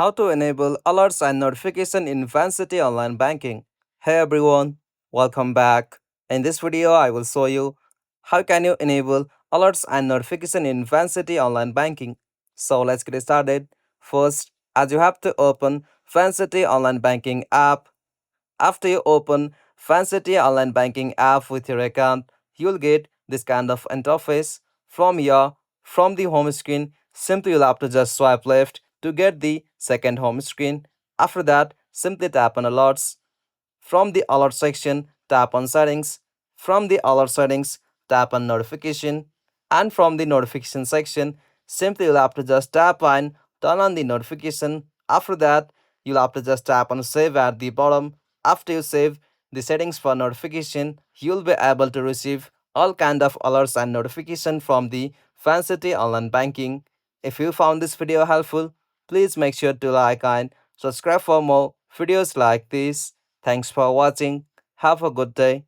How to enable alerts and notification in Vancity Online Banking. Hey everyone, welcome back. In this video, I will show you how can you enable alerts and notification in Vancity Online Banking. So let's get started. First, as you have to open Vancity Online Banking app. After you open Vancity Online Banking app with your account, you'll get this kind of interface from the home screen. Simply you'll have to just swipe left to get the second home screen. After that, simply tap on alerts. From the alert section, tap on settings. From the alert settings, tap on notification. And from the notification section, simply you'll have to just tap on turn on the notification. After that, you'll have to just tap on save at the bottom. After you save the settings for notification, you'll be able to receive all kind of alerts and notification from the Vancity Online Banking. If you found this video helpful, please make sure to like and subscribe for more videos like this. Thanks for watching. Have a good day.